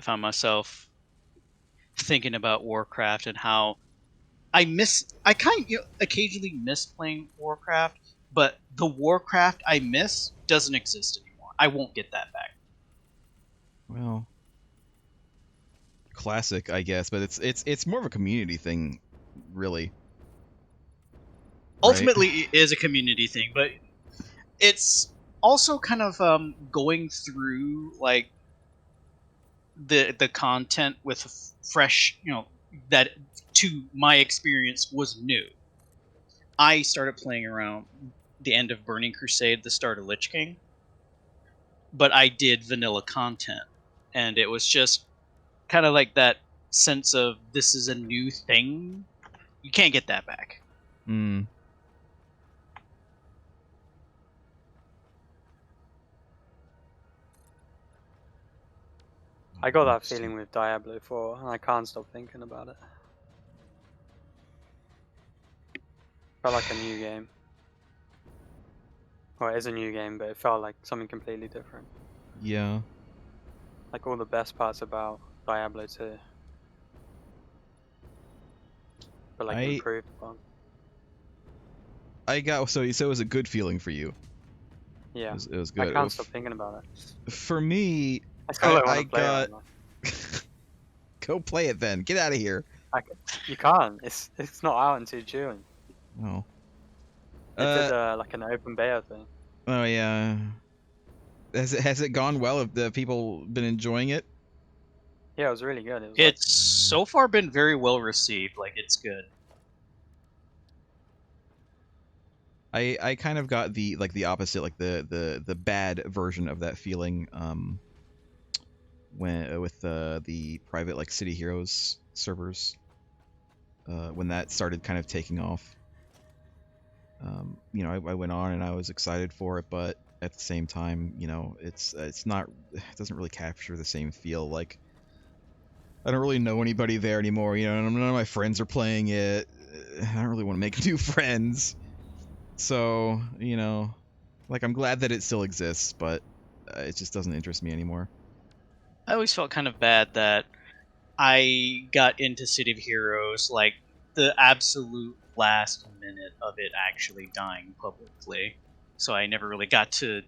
found myself thinking about Warcraft and how I occasionally miss playing Warcraft, but the Warcraft I miss doesn't exist anymore. I won't get that back. Well, classic, I guess, but it's more of a community thing, really. Ultimately, it is a community thing, but it's also kind of going through like the content with fresh, that to my experience was new. I started playing around the end of Burning Crusade, the start of Lich King, but I did vanilla content, and it was just kind of like that sense of this is a new thing. You can't get that back. Mm. I got that feeling with Diablo 4, and I can't stop thinking about it. Felt like a new game. Well, it is a new game, but it felt like something completely different. Yeah. Like all the best parts about Diablo 2. But like improved upon. I got so it was a good feeling for you. Yeah. It was good. I can't stop thinking about it. For me, I still don't want to play got... it right now. Go play it then. Get out of here. You can't. It's not out until June. Oh. It did like an open beta thing. Oh yeah. Has it gone well? Have the people been enjoying it? Yeah, it was really good. It's so far been very well received. Like, it's good. I kind of got the opposite, like the bad version of that feeling when with the private like City Heroes servers when that started kind of taking off. You know, I went on and I was excited for it, but at the same time, you know, it doesn't really capture the same feel. Like, I don't really know anybody there anymore. You know, none of my friends are playing it. I don't really want to make new friends. So, you know, like, I'm glad that it still exists, but it just doesn't interest me anymore. I always felt kind of bad that I got into City of Heroes like the absolute last minute of it actually dying publicly. So I never really got to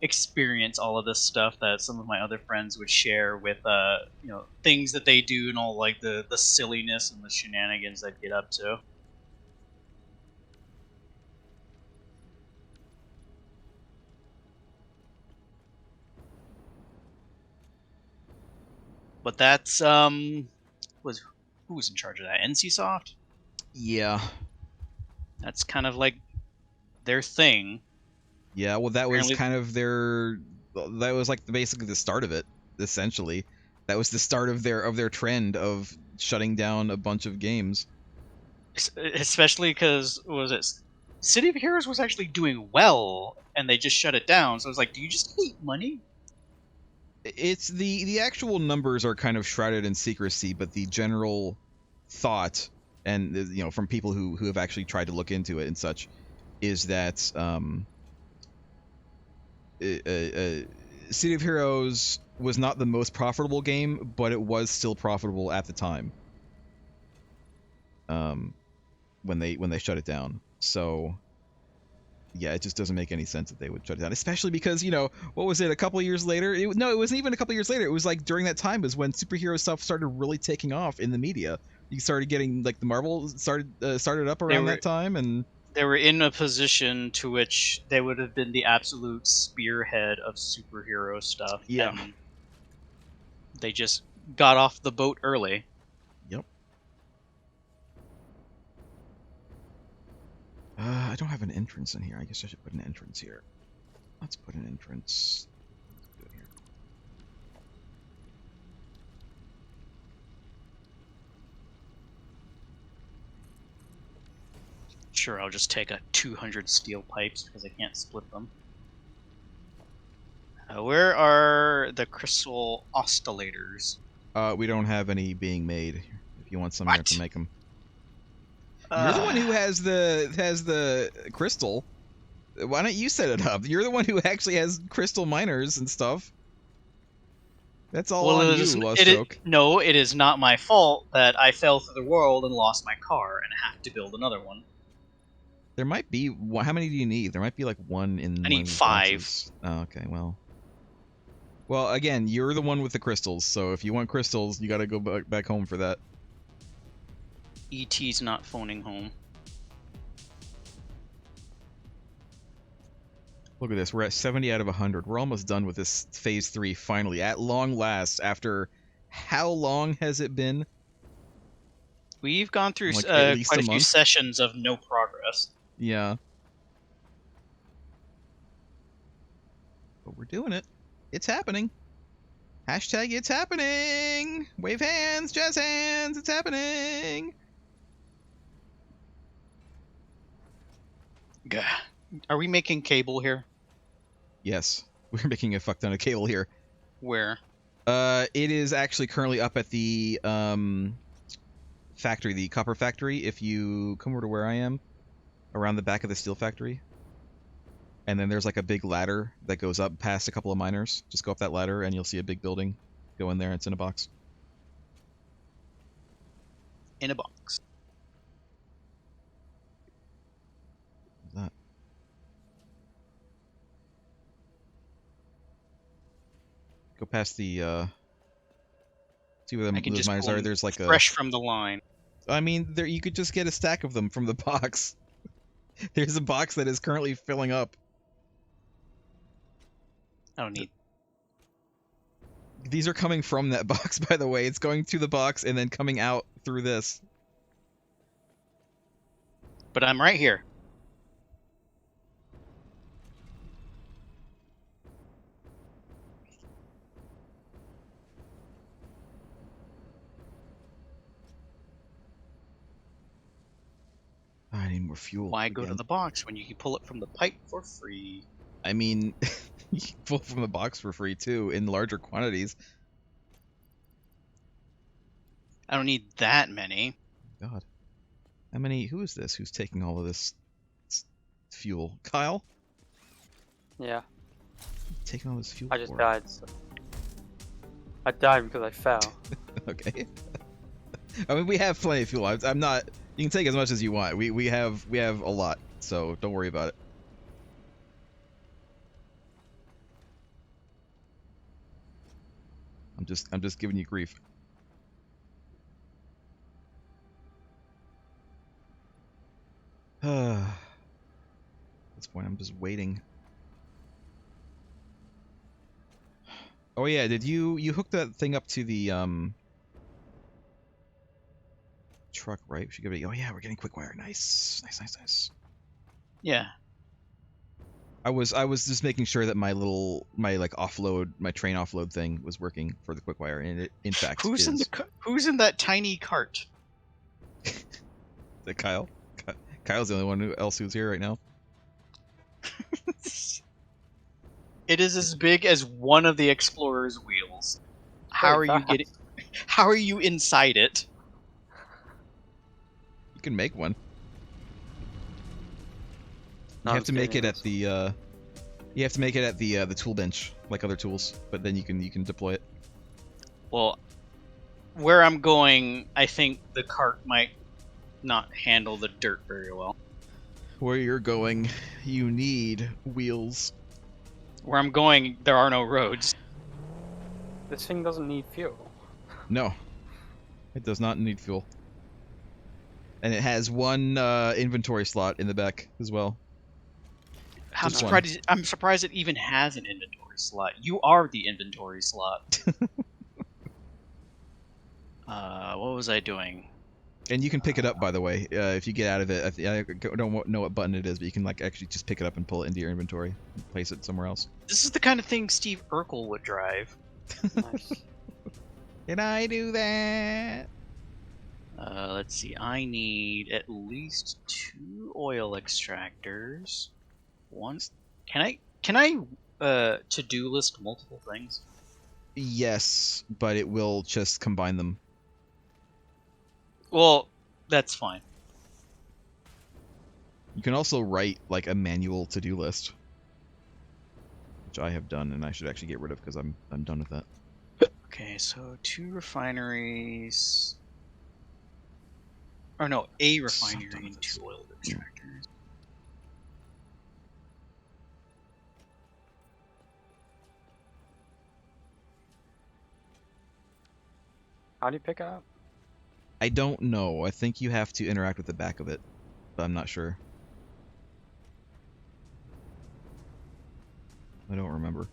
experience all of this stuff that some of my other friends would share with things that they do and all like the silliness and the shenanigans they'd get up to. But that's who was in charge of that? NCSoft? Yeah. That's kind of like their thing. Yeah, well, that was kind of their... That was like basically the start of it, essentially. That was the start of their trend of shutting down a bunch of games. Especially because, was it City of Heroes was actually doing well, and they just shut it down. So I was like, do you just hate money? It's the actual numbers are kind of shrouded in secrecy, but the general thought, and you know, from people who have actually tried to look into it and such, is that City of Heroes was not the most profitable game, but it was still profitable at the time. When they shut it down. So yeah, it just doesn't make any sense that they would shut it down, especially because, you know, what was it, a couple of years later? No, it wasn't even a couple of years later. It was like during that time was when superhero stuff started really taking off in the media. You started getting like the Marvel started up around that time, and they were in a position to which they would have been the absolute spearhead of superhero stuff. Yeah. And they just got off the boat early. Yep. I don't have an entrance in here. I guess I should put an entrance here. Let's put an entrance. Let's do it here. Sure, I'll just take 200 steel pipes because I can't split them. Where are the crystal oscillators? We don't have any being made. If you want some, you have to make them. You're the one who has the crystal. Why don't you set it up? You're the one who actually has crystal miners and stuff. That's all Well, on it is, you, Lost Joke. no, it is not my fault that I fell through the world and lost my car and have to build another one. There might be... How many do you need? There might be like one in I one need of these 5. boxes. Oh, okay, well... Well, again, you're the one with the crystals, so if you want crystals, you gotta go back home for that. ET's not phoning home. Look at this, we're at 70 out of 100. We're almost done with this Phase 3, finally, at long last, after... How long has it been? We've gone through Like, at least quite a a few month? sessions of no progress. Yeah. But we're doing it. It's happening. Hashtag it's happening! Wave hands, jazz hands, it's happening! Gah. Are we making cable here? Yes, we're making a fuck ton of cable here. Where? It is actually currently up at the, factory, the copper factory. If you come over to where I am, around the back of the steel factory. And then there's like a big ladder that goes up past a couple of miners. Just go up that ladder and you'll see a big building. Go in there, it's in a box. In a box. What's that? Go past the, see where I can those just miners pull are. them There's like fresh from the line. I mean, there you could just get a stack of them from the box. There's a box that is currently filling up. I don't need. These are coming from that box, by the way. It's going to the box and then coming out through this. But I'm right here. I need more fuel. Why go to again. the box when you can pull it from the pipe for free? I mean, you can pull from the box for free too, in larger quantities. I don't need that many. God. How many? Who is this who's taking all of this fuel? Kyle? Yeah, Taking all this fuel I just for? died. So. I died because I fell. Okay. I mean, we have plenty of fuel. I'm not... You can take as much as you want. We have a lot, so don't worry about it. I'm just giving you grief. At this point, I'm just waiting. Oh yeah, did you hook that thing up to the truck, right? We should give it. Oh yeah, we're getting quick wire. Nice. Yeah. I was just making sure that my train offload thing was working for the quick wire, and it in fact Who's is. Who's in that tiny cart? Is that Kyle? Kyle's the only one who's here right now. It is as big as one of the Explorer's wheels. How are you getting? How are you inside it? You can make one. No, You I'm have to make it kidding. at the. You have to make it at the tool bench, like other tools, but then you can deploy it. Well, where I'm going, I think the cart might not handle the dirt very well. Where you're going, you need wheels. Where I'm going, there are no roads. This thing doesn't need fuel. No, it does not need fuel. And it has one inventory slot in the back as well. I'm Just one. surprised it even has an inventory slot. You are the inventory slot. What was I doing? And you can pick it up, by the way, if you get out of it. I don't know what button it is, but you can like actually just pick it up and pull it into your inventory, and place it somewhere else. This is the kind of thing Steve Urkel would drive. Nice. Did I do that? Let's see. I need at least 2 oil extractors. One. Can I to-do list multiple things? Yes, but it will just combine them. Well, that's fine. You can also write like a manual to-do list, which I have done, and I should actually get rid of because I'm done with that. Okay, so 2 refineries. Or no, a refinery and 2 oil extractors. How do you pick it up? I don't know. I think you have to interact with the back of it, but I'm not sure. I don't remember.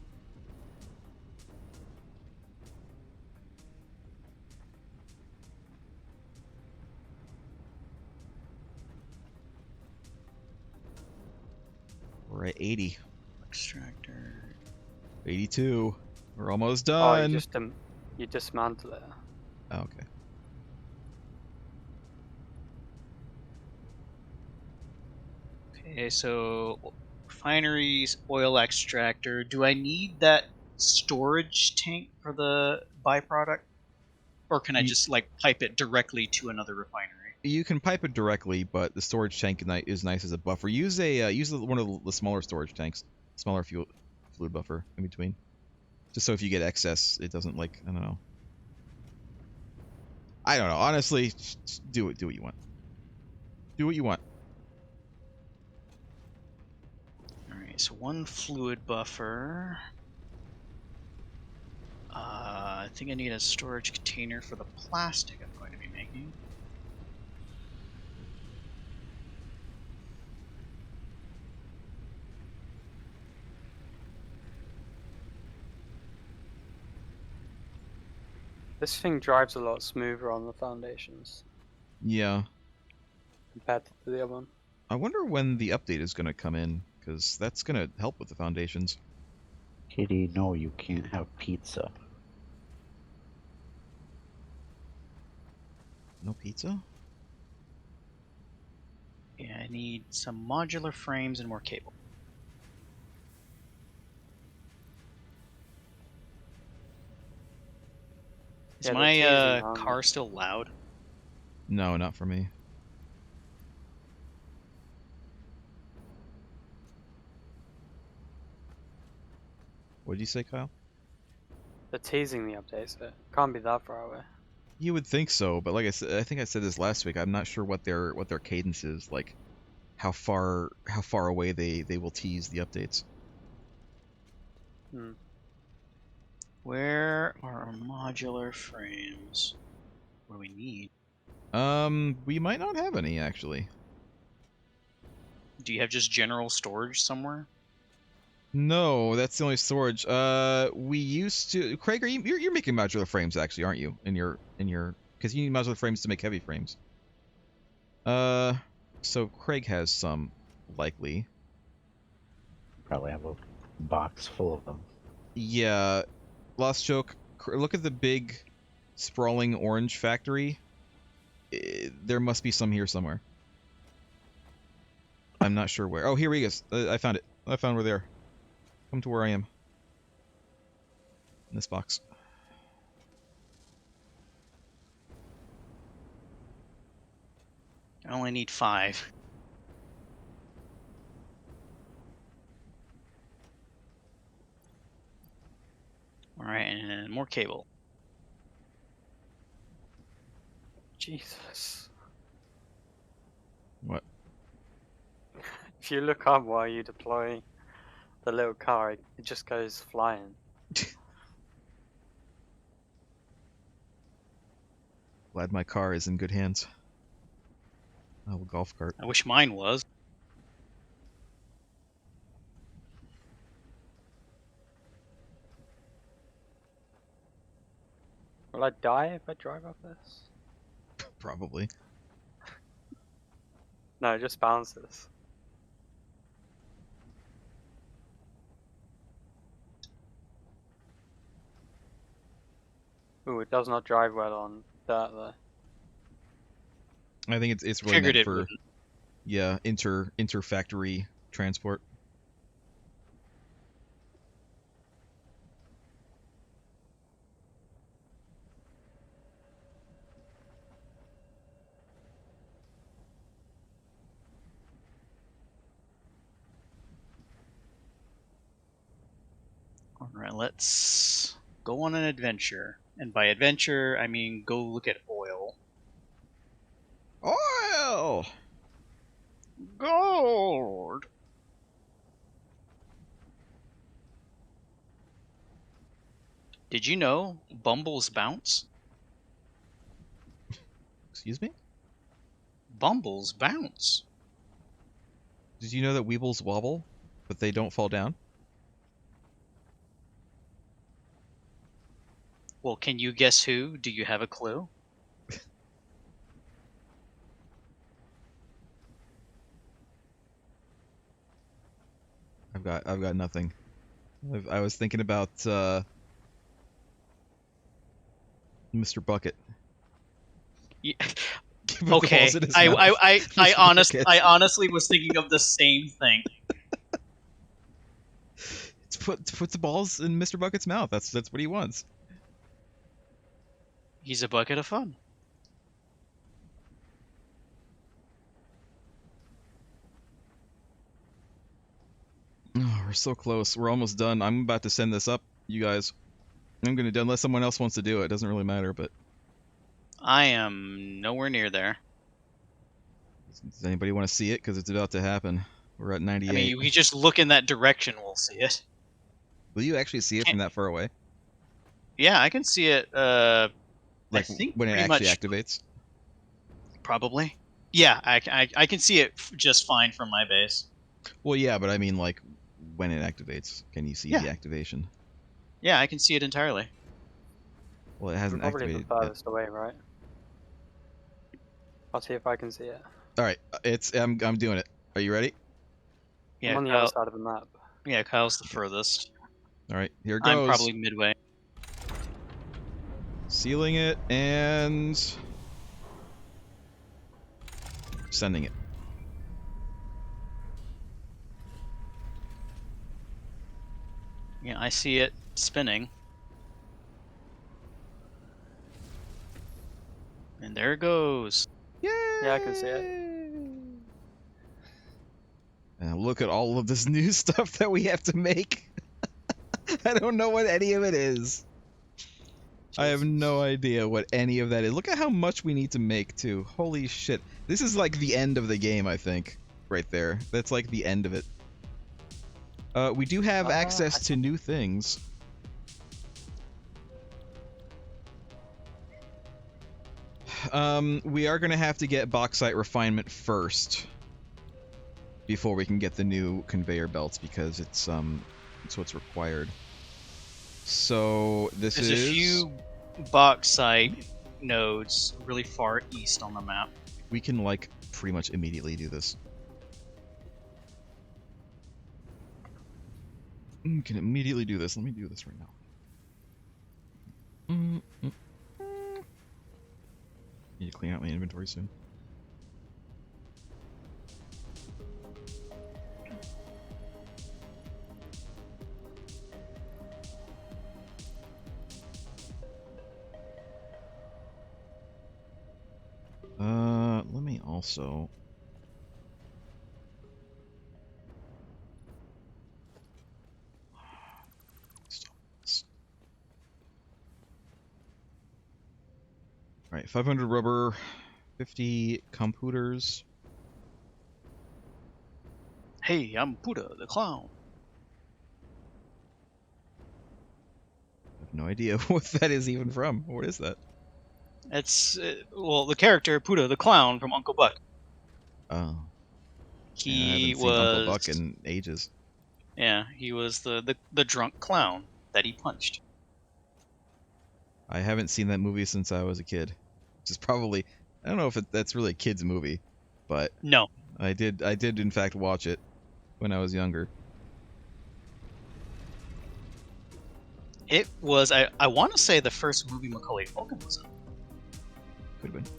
We're at 80. Extractor. 82. We're almost Oh, done. you dismantle it. Oh, okay. Okay, so refineries, oil extractor. Do I need that storage tank for the byproduct? Or can I just like pipe it directly to another refinery? You can pipe it directly, but the storage tank is nice as a buffer. Use one of the smaller storage tanks, smaller fluid buffer in between, just so if you get excess, it doesn't like I don't know. I don't know. Honestly, just do what you want. Do what you want. Alright, so 1 fluid buffer. I think I need a storage container for the plastic I'm going to be making. This thing drives a lot smoother on the foundations Yeah. compared to the other one. I wonder when the update is going to come in, because that's going to help with the foundations. Kitty, no, you can't have pizza. No pizza? Yeah, I need some modular frames and more cable. Is Yeah, they're my teasing, aren't car still loud? No, not for me. What did you say, Kyle? They're teasing the update, so it can't be that far away. You would think so, but like I said, I think I said this last week. I'm not sure what their cadence is, like how far away they will tease the updates. Hmm. Where are our modular frames? What do we need? We might not have any actually. Do you have just general storage somewhere? No, that's the only storage. We used to. Craig, you're making modular frames actually, aren't you? In your because you need modular frames to make heavy frames. So Craig has some likely. Probably have a box full of them. Yeah, Lost Joke. Look at the big, sprawling orange factory. There must be some here somewhere. I'm not sure where. Oh, here he is. I found it. I found where they are. Come to where I am. In this box. I only need 5. Alright, and more cable. Jesus. What? If you look up while you deploy the little car, it just goes flying. Glad my car is in good hands. Oh, a golf cart. I wish mine was. Will I die if I drive up this? Probably. No, it just bounces. Ooh, it does not drive well on dirt though. I think it's really Figured meant it for wouldn't. yeah inter factory transport. Alright, let's go on an adventure. And by adventure, I mean go look at oil. Oil! Gold! Did you know Bumbles bounce? Excuse me? Bumbles bounce. Did you know that Weebles wobble, but they don't fall down? Well, can you guess who? Do you have a clue? I've got nothing. I was thinking about Mr. Bucket. Yeah. With the Okay, balls in his mouth. I honestly was thinking of the same thing. Put the balls in Mr. Bucket's mouth. That's what he wants. He's a bucket of fun. Oh, we're so close. We're almost done. I'm about to send this up, you guys. I'm gonna do unless someone else wants to do it. It doesn't really matter, but I am nowhere near there. does anybody want to see it? Because it's about to happen. We're at 98. I mean, we just look in that direction, we'll see it. Will you actually see it from that far away? Yeah, I can see it. Like I think when it pretty actually much, activates? probably. Yeah, I can see it just fine from my base. Well, yeah, but I mean, like, when it activates, can you see Yeah. the activation? Yeah, I can see it entirely. Well, it We're hasn't probably the activated yet. farthest away, right? I'll see if I can see it. All right, I'm doing it. Are you ready? Yeah, I'm on the Kyle, other side of the map. yeah, Kyle's the furthest. All right, here goes. I'm probably midway. Sealing it and sending it. Yeah, I see it spinning. And there it goes. Yay! Yeah, I can see it. And look at all of this new stuff that we have to make. I don't know what any of it is. I have no idea what any of that is. Look at how much we need to make, too. Holy shit. This is like the end of the game, I think. Right there. That's like the end of it. We do have access to new things. We are going to have to get bauxite refinement first. Before we can get the new conveyor belts, because it's what's required. So this There's is... a few bauxite nodes really far east on the map. We can, like, pretty much immediately do this. We can immediately do this. Let me do this right now. Need to clean out my inventory soon. Let me also... Stop this. Alright, 500 rubber, 50 computers. Hey, I'm Buddha the clown. I have no idea what that is even from. What is that? It's well, the character Buddha the clown from Uncle Buck. Oh. He Yeah, I haven't was seen Uncle Buck in ages. Yeah, he was the drunk clown that he punched. I haven't seen that movie since I was a kid. Which is probably... I don't know if that's really a kid's movie, but... No. I did in fact watch it when I was younger. It was, I want to say, the first movie Macaulay Culkin was in. Could have been.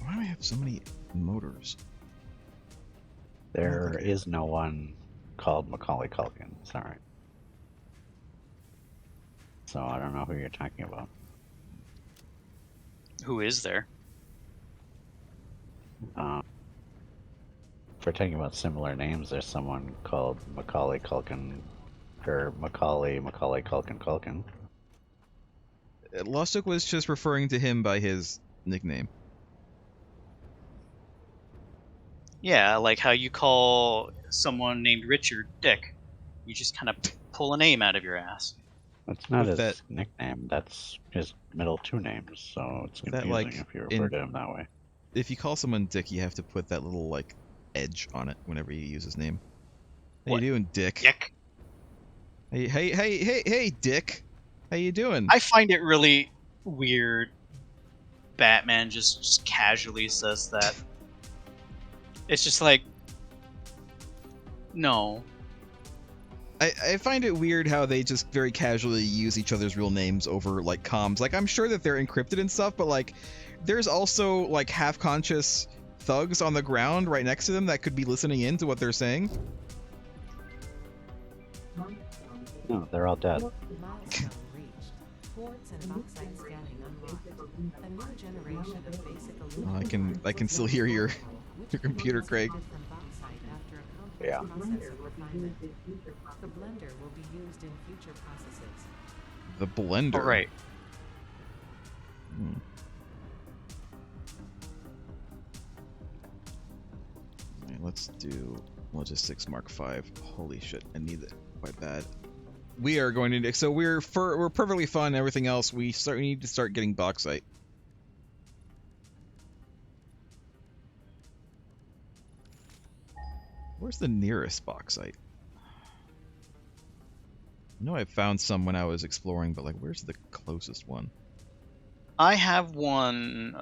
Why do I have so many motors? There is no one called Macaulay Culkin. It's alright. So I don't know who you're talking about. Who is there? If we're talking about similar names, there's someone called Macaulay Culkin Or Macaulay, Culkin. Lustig was just referring to him by his nickname. Yeah, like how you call someone named Richard Dick. You just kind of pull a name out of your ass. That's not With his that- nickname. That's his middle two names. So it's With that, confusing like, if you refer to him that way. If you call someone Dick, you have to put that little, like, edge on it whenever you use his name. How What? you doing, Dick? Dick. Hey, Dick. How you doing? I find it really weird. Batman just casually says that. It's just like, no. I find it weird how they just very casually use each other's real names over, like, comms. Like, I'm sure that they're encrypted and stuff, but, like, there's also, like, half-conscious thugs on the ground right next to them that could be listening in to what they're saying. No, they're all dead. Milestone reached. Quartz and bauxite scanning unlocked. A new generation of basic aluminum I can still hear your computer, Craig. from bauxite after a complex Yeah. process of refinement. The blender will be used in future processes. The blender. All right. Hmm. Alright, let's do Logistics Mark V. Holy shit, I need it quite bad. We are going to, so we're perfectly fine and everything else. We need to start getting bauxite. Where's the nearest bauxite? I know I found some when I was exploring, but like, where's the closest one? I have one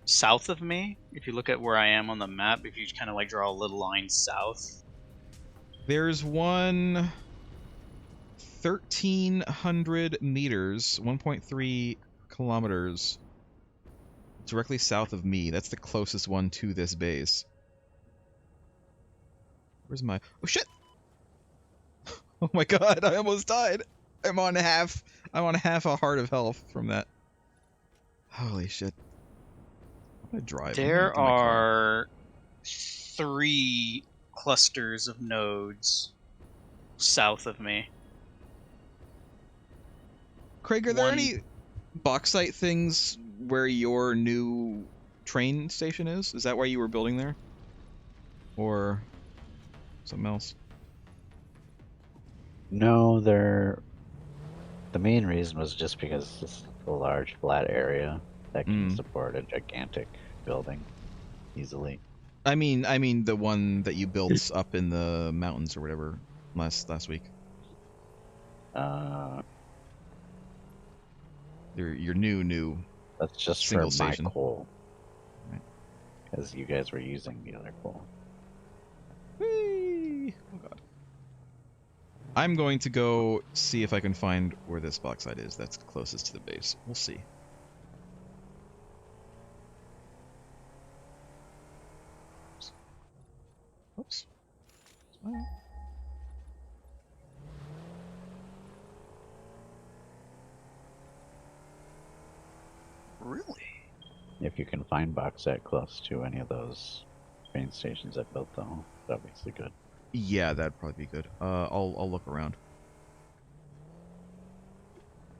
south of me. If you look at where I am on the map, if you kind of like draw a little line south. There's one 1,300 meters, 1.3 kilometers, directly south of me. That's the closest one to this base. Where's my... Oh, shit! Oh my god, I almost died! I'm on half a heart of health from that. Holy shit. I'm gonna drive. I'm gonna There empty my car. are 3 clusters of nodes south of me. Craig, are there One- any bauxite things where your new train station is? Is that why you were building there? Or something else? No, they're. The main reason was just because it's a large flat area that can support a gigantic building easily. I mean the one that you built up in the mountains or whatever last week. Your new. That's just Single for my station. coal. Right. Because you guys were using the other coal. Whee! Oh god. I'm going to go see if I can find where this bauxite is that's closest to the base. We'll see. Oops. Smile. Really? If you can find bauxite close to any of those train stations I built, though, that'd be good. Yeah, that'd probably be good. I'll look around.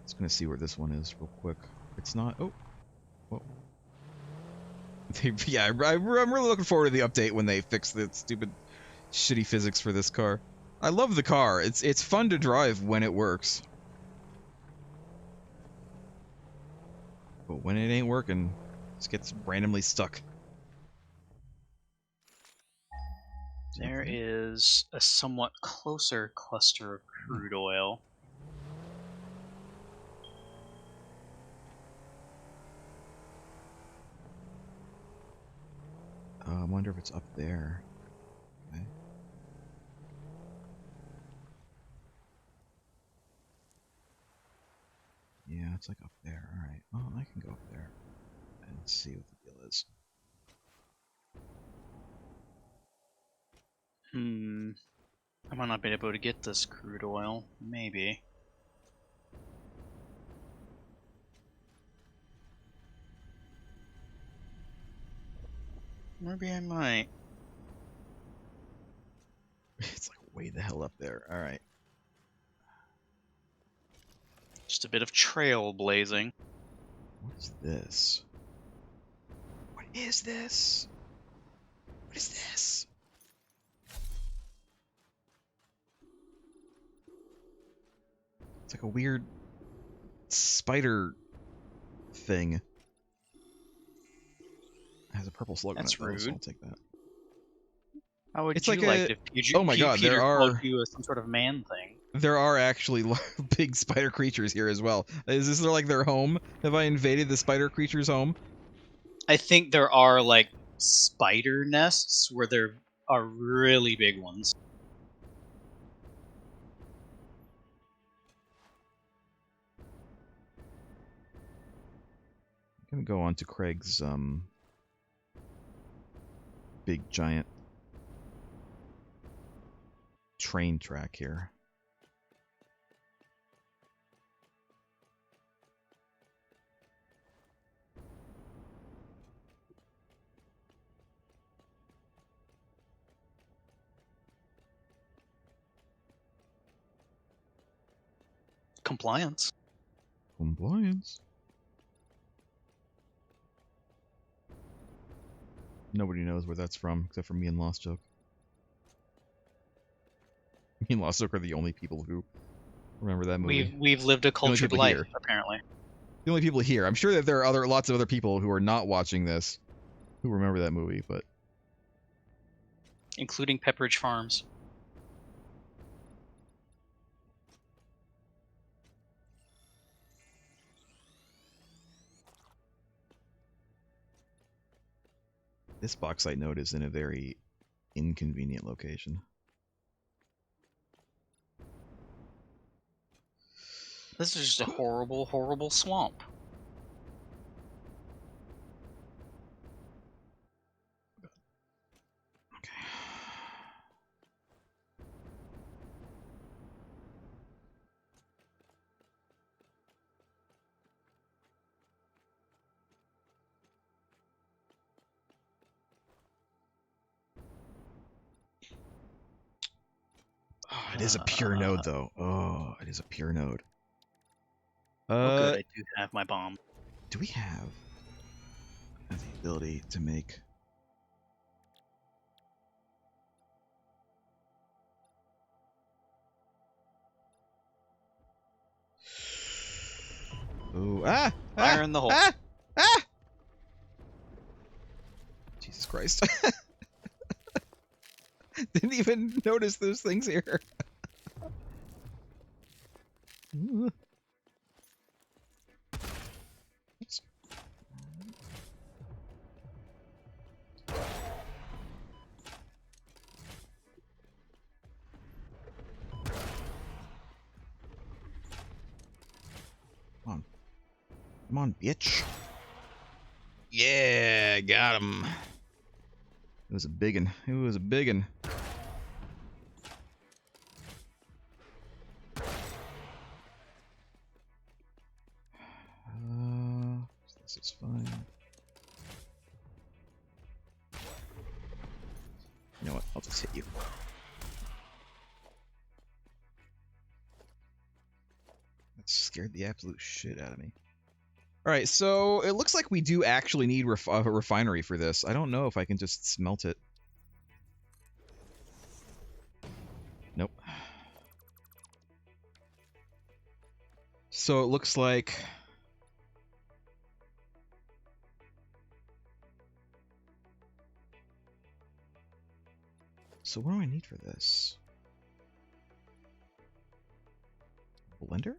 Just gonna see where this one is real quick. It's not. Oh, whoa. Yeah, I'm really looking forward to the update when they fix the stupid, shitty physics for this car. I love the car. It's fun to drive when it works. But when it ain't working, it just gets randomly stuck. There is a somewhat closer cluster of crude oil. I wonder if it's up there. Okay. Yeah, it's like up there. Alright. Well, I can go up there and see what the deal is. I might not be able to get this crude oil. Maybe. Maybe I might. It's like Way the hell up there. All right. Just a bit of trailblazing. What's this? What is this? What is this? It's like a weird spider thing. It has a purple slug on it, That's though, so rude. I'll take that. How would It's you like like a- if Peter, oh my God, there Peter called are- you as some sort of man thing? There are actually big spider creatures here as well. Is this like their home? Have I invaded the spider creature's home? I think there are like spider nests where there are really big ones. I'm gonna go on to Craig's big giant train track here. Compliance. Compliance. Nobody knows where that's from, except for me and Lost Joke. Me and Lost Joke are the only people who remember that movie. We've lived a only cultured people life, here. apparently. The only people here. I'm sure that there are lots of other people who are not watching this who remember that movie, but Including Pepperidge Farms. this bauxite node is in a very inconvenient location. This is just a horrible, horrible swamp. Okay. Oh, it is a pure node, though. Oh, it is a pure node. Oh, good, I do have my bomb. Do we have the ability to make... Ooh, Fire in the hole. Ah! Jesus Christ. Didn't even notice those things here. Come on. Come on, bitch. Yeah, got him. It was a biggin. It was a biggin. This is fine. You know what? I'll just hit you. That scared the absolute shit out of me. Alright, so it looks like we do actually need a refinery for this. I don't know if I can just smelt it. Nope. So it looks like... So what do I need for this? Blender?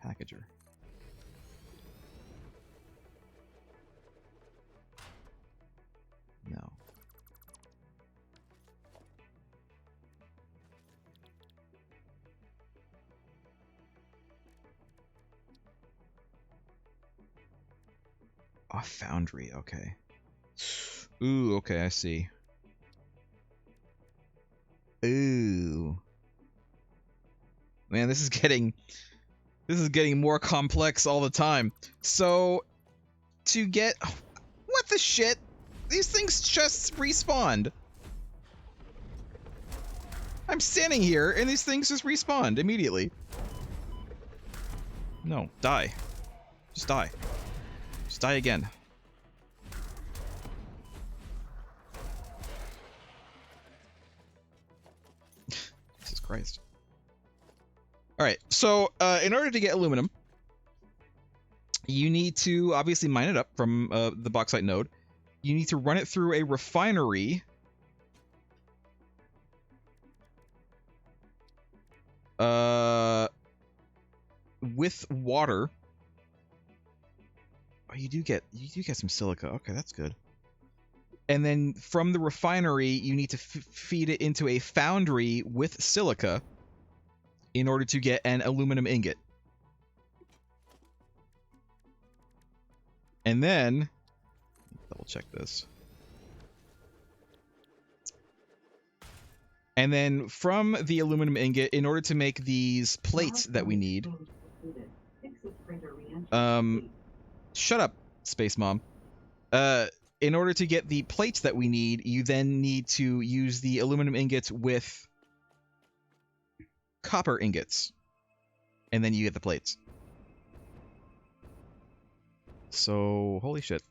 Packager. No. A foundry, okay. Ooh, okay, I see. Ooh. Man, this is getting more complex all the time. So to get what the shit? These things just respawned. I'm standing here, and these things just respawned immediately. No, die. Just die. Just die again. Jesus Christ. Alright, so in order to get aluminum, you need to obviously mine it up from the bauxite node. You need to run it through a refinery. With water. Oh, you do get some silica. Okay, that's good. And then from the refinery, you need to feed it into a foundry with silica in order to get an aluminum ingot. And then, double check this. And then from the aluminum ingot, in order to make these plates that we need, shut up, Space Mom. In order to get the plates that we need, you then need to use the aluminum ingots with copper ingots. And then you get the plates. So, holy shit.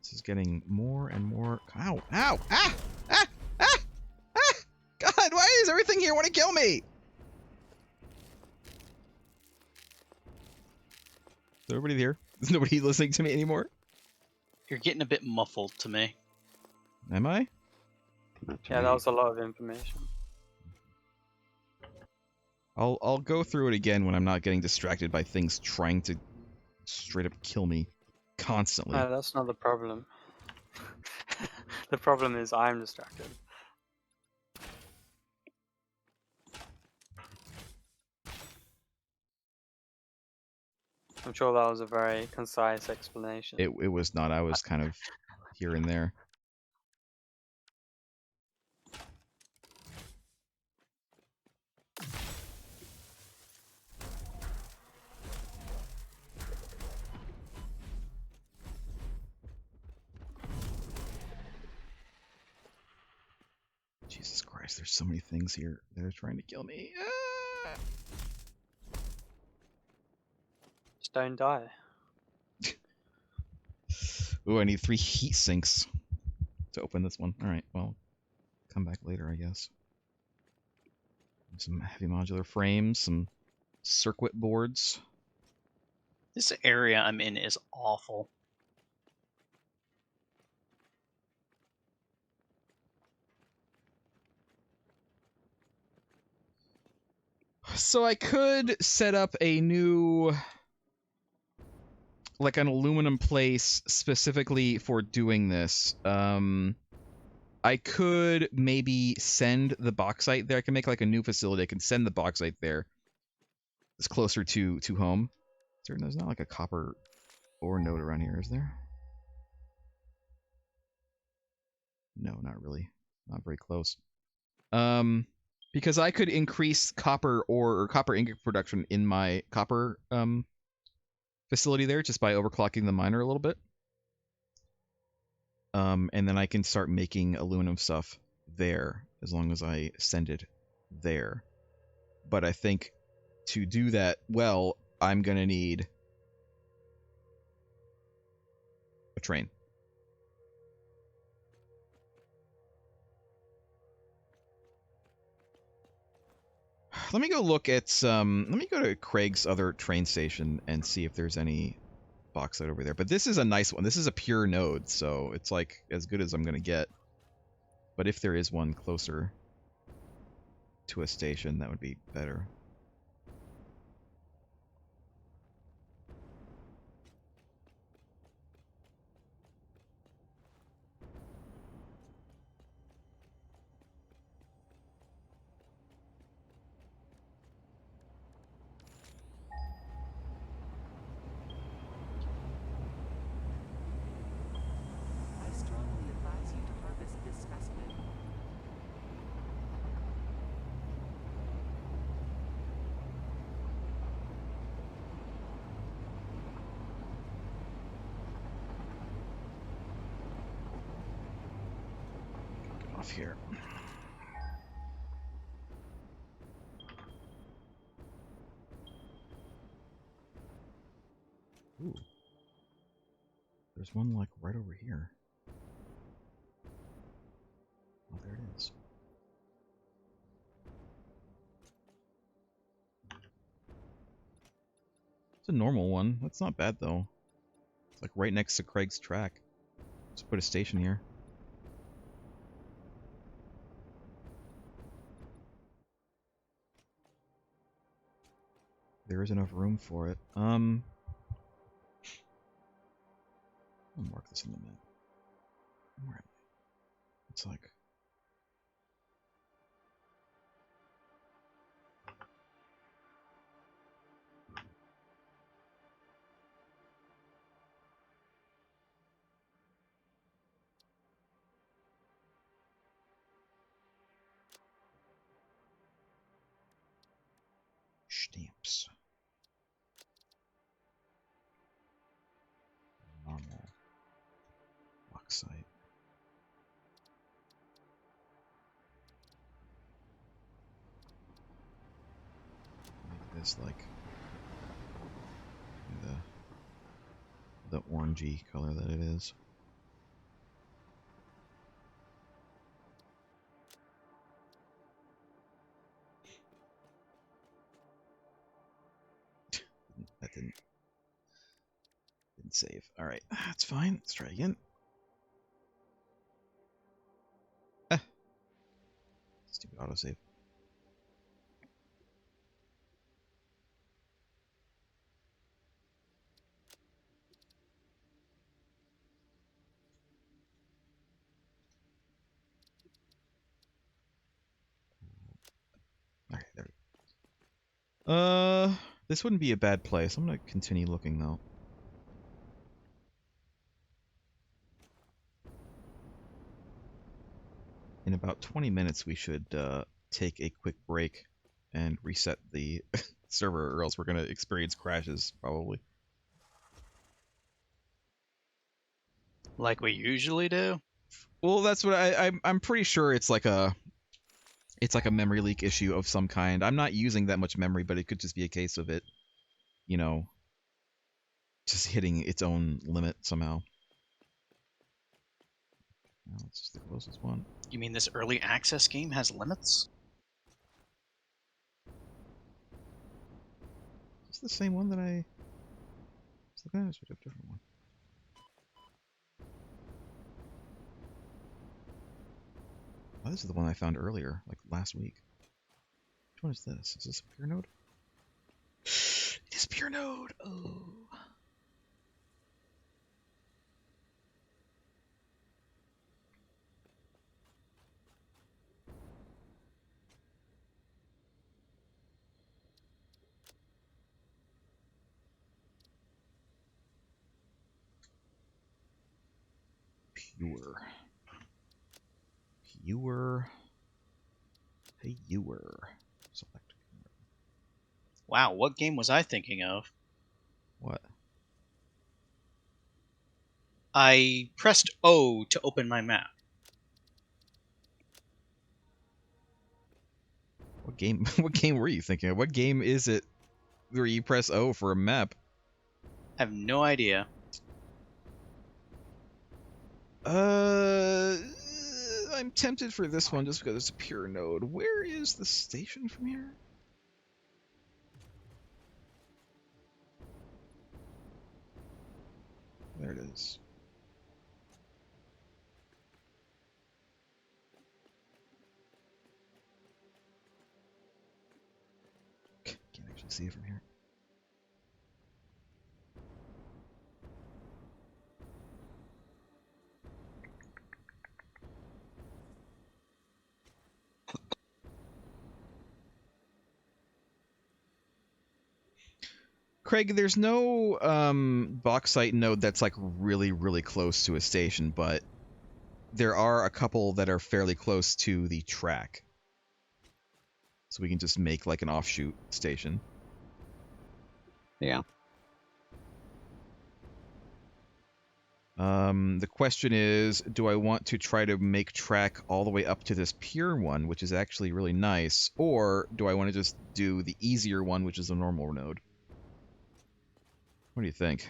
This is getting more and more... Ow! Ow! Ah! Ah! Ah! Ah! God, why does everything here want to kill me? Is everybody here? Is nobody listening to me anymore? You're getting a bit muffled to me. Am I? Yeah, that was a lot of information. I'll go through it again when I'm not getting distracted by things trying to straight up kill me constantly. No, that's not the problem. The problem is I'm distracted. I'm sure that was a very concise explanation. It was not. I was kind of here and there. Jesus Christ, there's so many things here that are trying to kill me. Ah! Just don't die. Ooh, I need 3 heat sinks to open this one. Alright, well, come back later, I guess. Some heavy modular frames, some circuit boards. This area I'm in is awful. So I could set up a new, like an aluminum place specifically for doing this. I could maybe send the bauxite there. I can make like a new facility. I can send the bauxite there. It's closer to home. There's not like a copper ore node around here, is there? No, not really. Not very close. Because I could increase copper ore or copper ingot production in my copper facility there just by overclocking the miner a little bit. And then I can start making aluminum stuff there as long as I send it there. But I think to do that well, I'm going to need a train. Let me go look at some... Let me go to Craig's other train station and see if there's any bauxite over there. But this is a nice one. This is a pure node, so it's like as good as I'm going to get. But if there is one closer to a station, that would be better. I strongly advise you to harvest this specimen. off here. Ooh. There's one, like, right over here. Oh, there it is. It's a normal one. That's not bad, though. It's, like, right next to Craig's track. Let's put a station here. There is enough room for it. I'll mark this on the map. Where am I? It's like... Stamps. Normal. Bauxite. Make this like the orangey color that it is. That didn't save. All right, that's fine. Let's try again. Ah, stupid autosave. All right, there we go. This wouldn't be a bad place. I'm gonna continue looking though. In about 20 minutes, we should take a quick break and reset the server, or else we're going to experience crashes, probably. Like we usually do? Well, that's what I'm pretty sure it's like a memory leak issue of some kind. I'm not using that much memory, but it could just be a case of it, you know, just hitting its own limit somehow. Well, it's just the closest one. You mean this early access game has limits? Is this the same one that I was looking at? Or is it a different one? Oh, this is the one I found earlier, like last week. Which one is this? Is this a pure node? It is pure node! Oh. Pure. Select. Wow, what game was I thinking of? What? I pressed O to open my map. What game? What game were you thinking of? What game is it where you press O for a map? I have no idea. I'm tempted for this one just because it's a pure node. Where is the station from here? There it is. Can't actually see it from here. Craig, there's no bauxite node that's like really, really close to a station, but there are a couple that are fairly close to the track. So we can just make like an offshoot station. Yeah. The question is, do I want to try to make track all the way up to this pure one, which is actually really nice, or do I want to just do the easier one, which is a normal node? What do you think?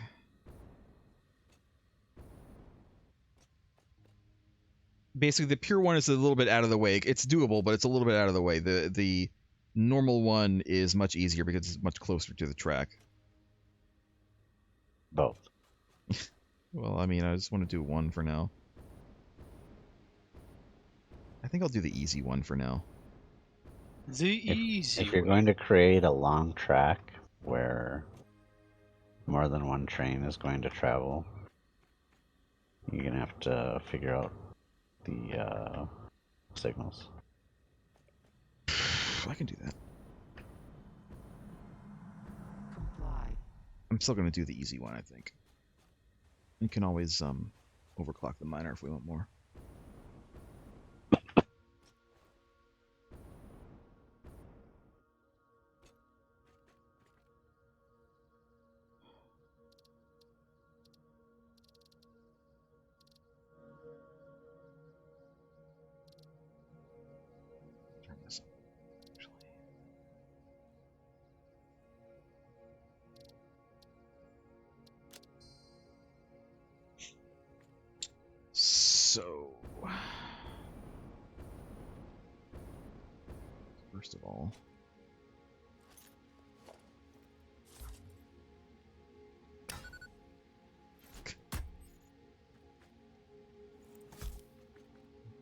Basically, the pure one is a little bit out of the way. It's doable, but it's a little bit out of the way. The normal one is much easier because it's much closer to the track. Both. Well, I mean, I just want to do one for now. I think I'll do the easy one for now. The easy If you're way. going to create a long track where more than one train is going to travel, you're going to have to figure out the signals. I can do that. Comply. I'm still going to do the easy one, I think. You can always overclock the miner if we want more. Turn this up, actually. So, first of all,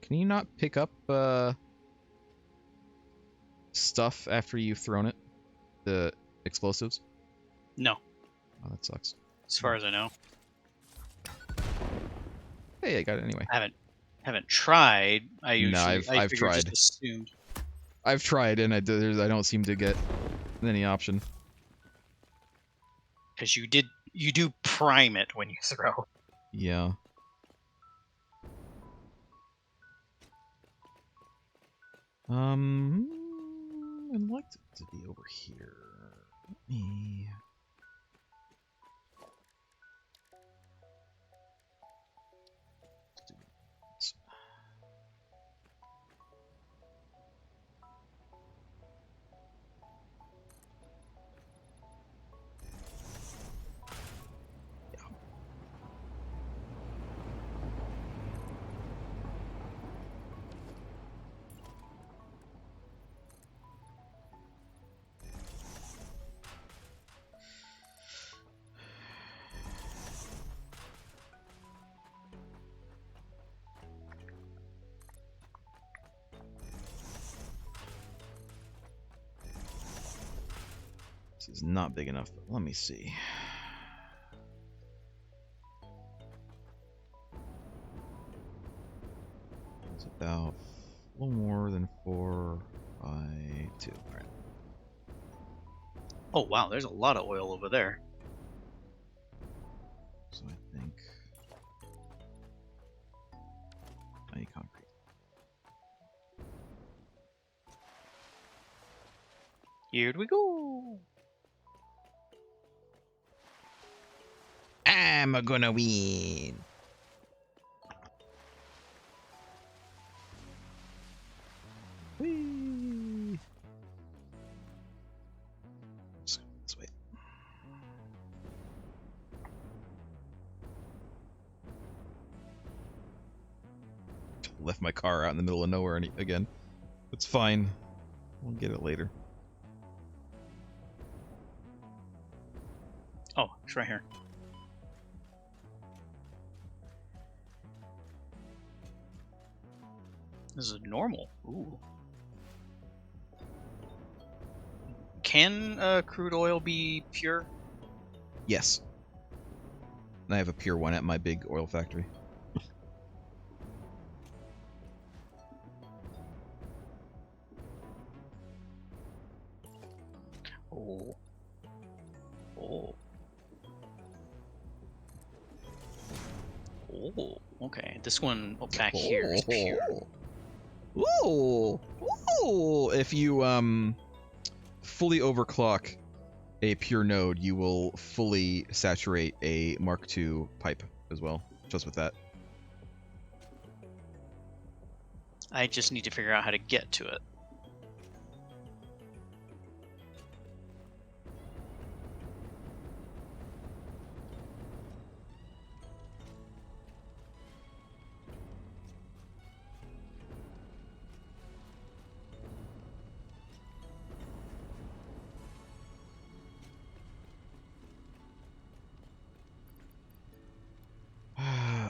can you not pick up stuff after you've thrown it? The explosives? No, Oh, that sucks. as far as I know. Hey, I got it anyway. I haven't tried. I usually I've figured tried. just assumed. I've tried, and I don't seem to get any option. Because you do prime it when you throw. Yeah. I'd like it to be over here. Let me... do this. This is not big enough, but let me see. It's about a little more than 4 by 2. All right. Oh wow, there's a lot of oil over there. So I think I need concrete. Here we go. I'm gonna win. Whee! Let's wait. Left my car out in the middle of nowhere again. It's fine. We'll get it later. Oh, it's right here. This is normal. Ooh. Can crude oil be pure? Yes. I have a pure one at my big oil factory. Oh. Oh. Oh. Okay. This one back here is pure. Ooh. Ooh. If you fully overclock a pure node, you will fully saturate a Mark II pipe as well. just with that. I just need to figure out how to get to it.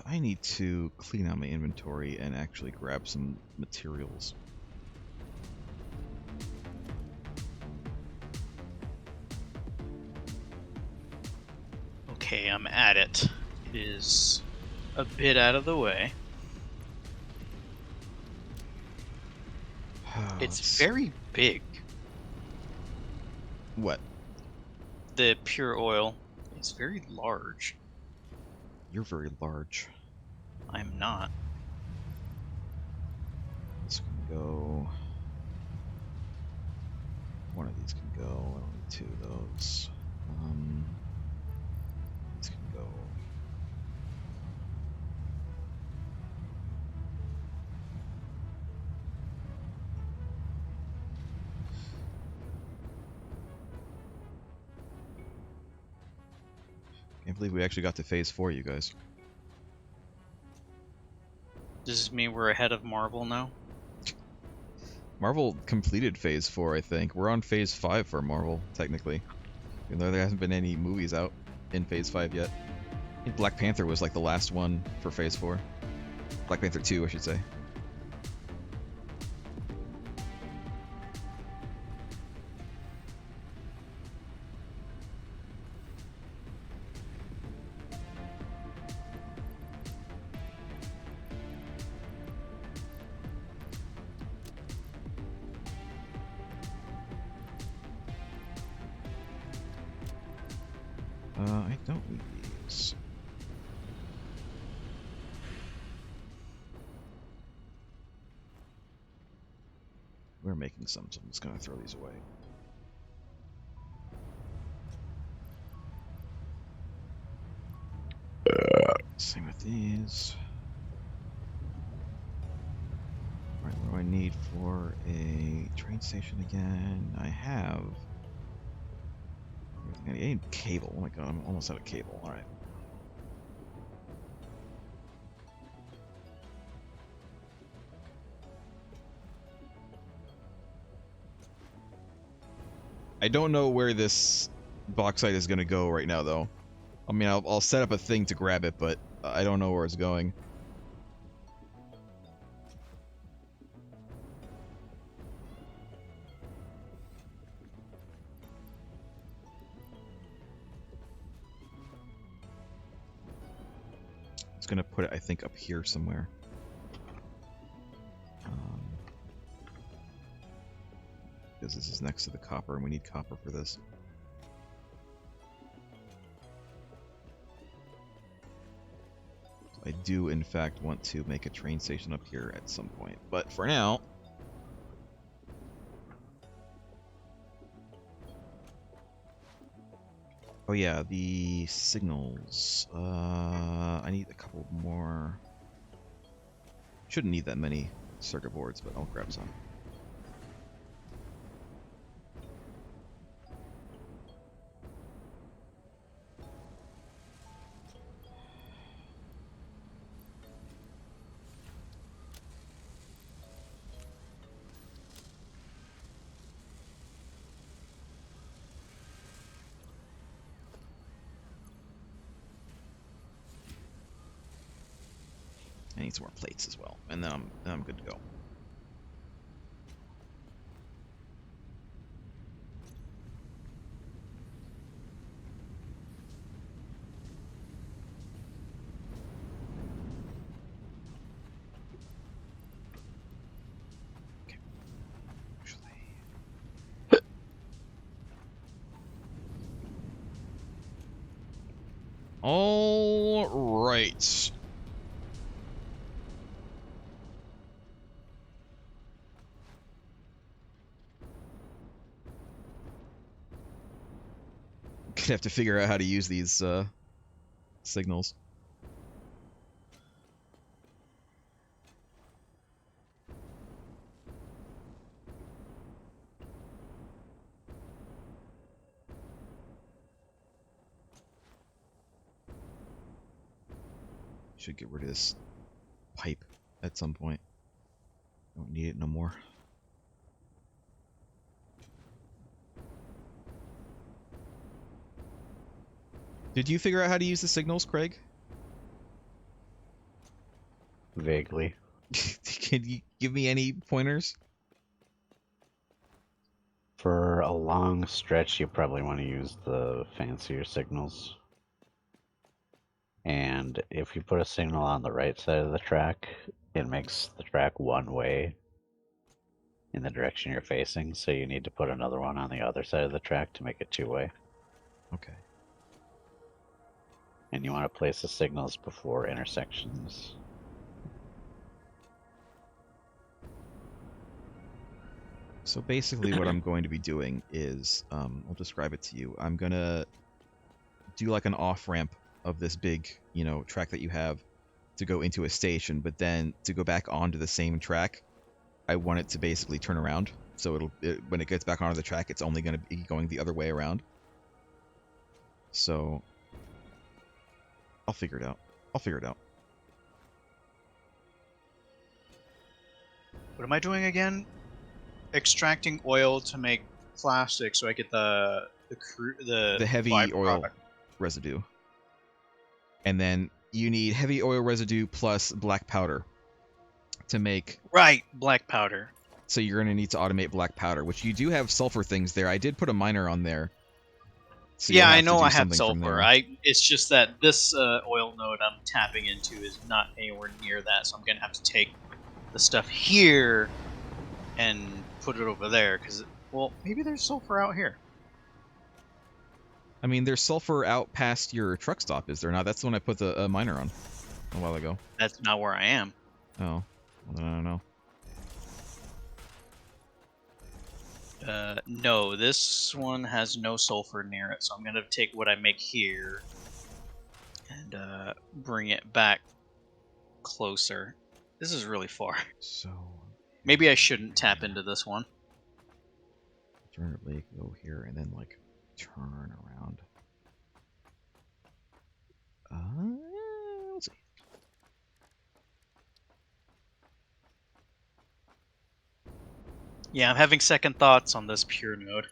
I need to clean out my inventory and actually grab some materials. Okay, I'm at it. It is a bit out of the way. It's very big. What? The pure oil is very large. You're very large. I'm not. This can go. One of these can go. I don't need two of those. These can go. Can't believe we actually got to phase 4, you guys. Does this mean we're ahead of Marvel now? Marvel completed phase 4, I think. We're on phase 5 for Marvel, technically. Even though there hasn't been any movies out in phase 5 yet. I think Black Panther was like the last one for phase 4. Black Panther 2, I should say. I don't need these. We're making some, so I'm just gonna throw these away. Same with these. Alright, what do I need for a train station again? I have... I need cable. Oh my god, I'm almost out of cable. Alright. I don't know where this bauxite is going to go right now, though. I mean, I'll set up a thing to grab it, but I don't know where it's going. It's going to put it, I think, up here somewhere. Because this is next to the copper, and we need copper for this. I do, in fact, want to make a train station up here at some point. But for now... Oh yeah, the signals. I need a couple more. Shouldn't need that many circuit boards, but I'll grab some. I need some more plates as well, and then I'm good to go. Okay. Actually, all right. Gonna have to figure out how to use these signals. should get rid of this pipe at some point. Don't need it no more. Did you figure out how to use the signals, Craig? Vaguely. Can you give me any pointers? For a long stretch, you probably want to use the fancier signals. And if you put a signal on the right side of the track, it makes the track one way in the direction you're facing, so you need to put another one on the other side of the track to make it two-way. Okay. And you want to place the signals before intersections. So basically what I'm going to be doing is, I'll describe it to you. I'm going to do like an off-ramp of this big, track that you have to go into a station, but then to go back onto the same track, I want it to basically turn around. So when it gets back onto the track, it's only going to be going the other way around. So I'll figure it out. What am I doing again? Extracting oil to make plastic, so I get the heavy oil byproduct. residue. And then you need heavy oil residue plus black powder to make... Right, black powder. So you're going to need to automate black powder, which you do have sulfur things there. I did put a miner on there. So Yeah, you'll I have to know do I have something from sulfur. there. It's just that this oil node I'm tapping into is not anywhere near that, so I'm gonna have to take the stuff here and put it over there. Because, well, maybe there's sulfur out here. I mean, there's sulfur out past your truck stop, is there not? That's the one I put the miner on a while ago. That's not where I am. Oh, well, then I don't know. No, this one has no sulfur near it, so I'm gonna take what I make here and bring it back closer. This is really far. So Maybe I shouldn't tap into this one. Turn it lake, go here, and then like turn around. Let's see. Yeah, I'm having second thoughts on this pure node.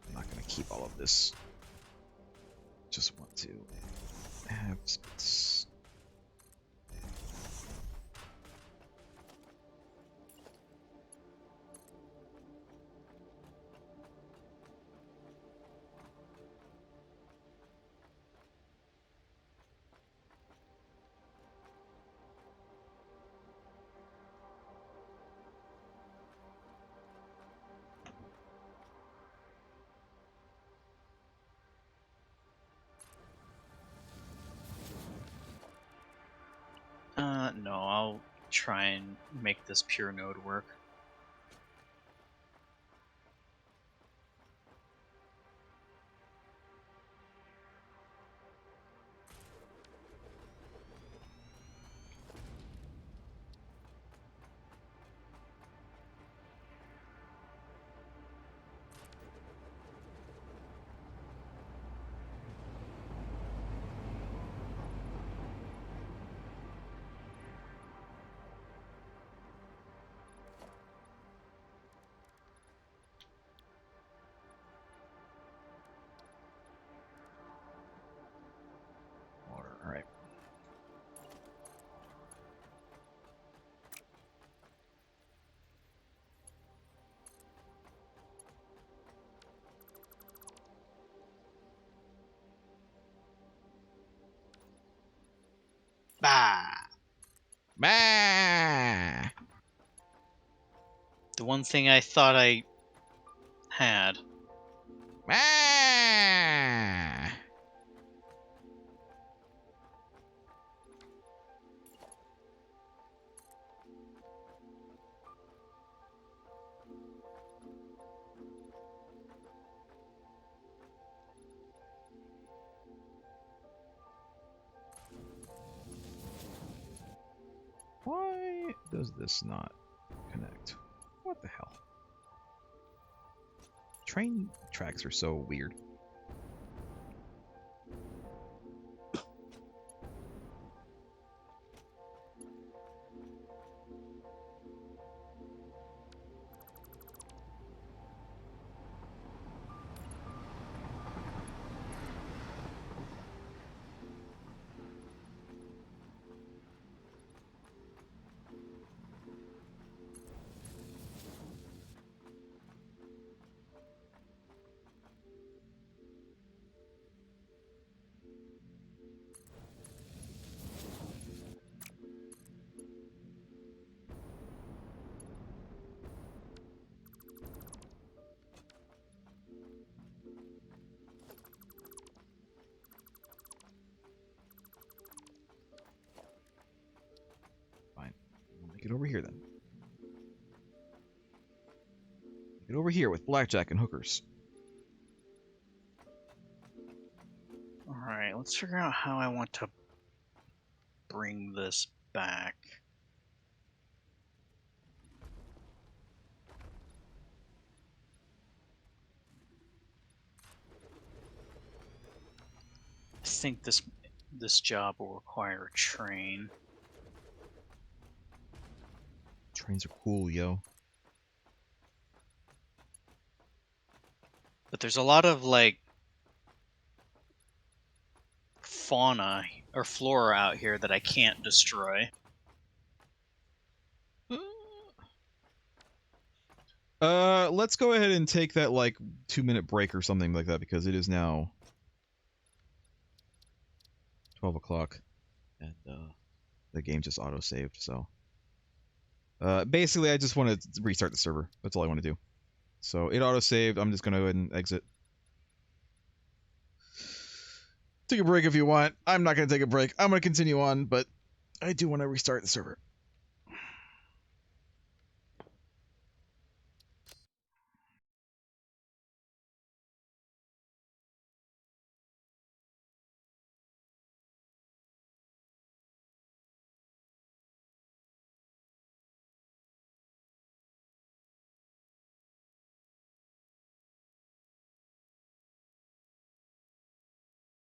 I'm not gonna keep all of this. Just want to have space. No, I'll try and make this pure node work. Water, alright. Bah! Bah! The one thing I thought I had. Bah! Why does this not connect? What the hell? Train tracks are so weird. Fine. We'll make it over here then. Make it over here with blackjack and hookers. Alright, let's figure out how I want to bring this back. I think this job will require a train. Trains are cool, yo. But there's a lot of like fauna or flora out here that I can't destroy. Let's go ahead and take that like 2-minute break or something like that because it is now 12 o'clock and the game just auto-saved, so basically I just want to restart the server. That's all I want to do. So it auto-saved. I'm just going to go ahead and exit. Take a break if you want. I'm not going to take a break. I'm going to continue on, but I do want to restart the server.